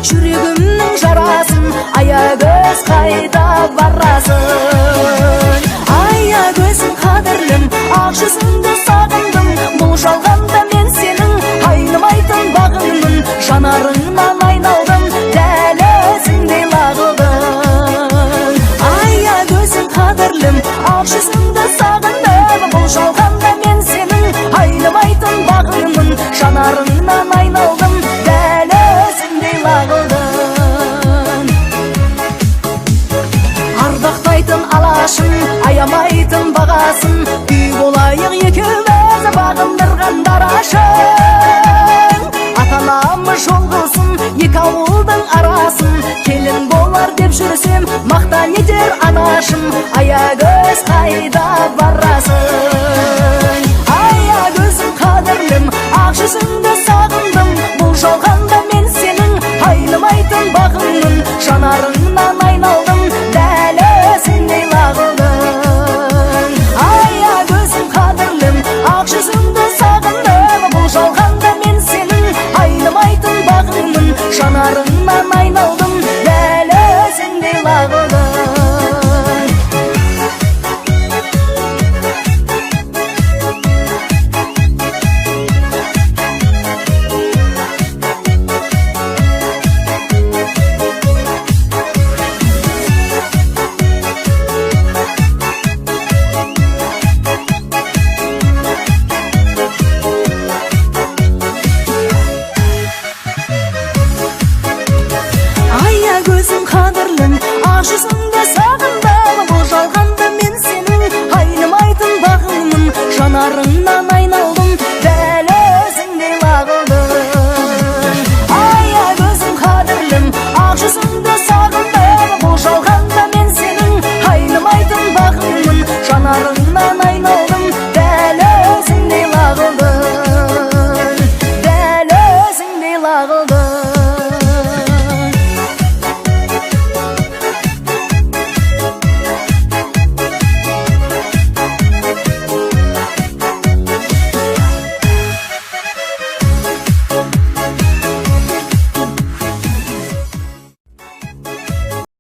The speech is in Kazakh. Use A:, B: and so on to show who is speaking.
A: жүрегімнің жарасын, аягөз қайда барасың? Аягөзім қадірлім, ақ жүзіңді сағындым, бұл жалғанда мен сенің айнымайтын бағыңмын, жанарыңнан айналдым, дәл өзіңдей лағылдым. Аягөзім қадірлім, ақ жүзіңді сағындым, бұл жалғанда мен сенің айнымайтын бағыңмын, жанарыңнан айналдым, дәл өзіңдей лағылдым. Ардақтайтын алашың, аямайтын бағасын, үй болайық екеуміз бағындырған дарашың. Ата-анамыз жол қылсын екі ауылдың арасын, келін болар деп жүрсем мақтан етер анашым. Аягөз қайда барасың? Аягөзім қадірлім, ақ жүзіңді сағындым, бұл жалғанда мен сенің айнымайтын бағыңмын, жанарым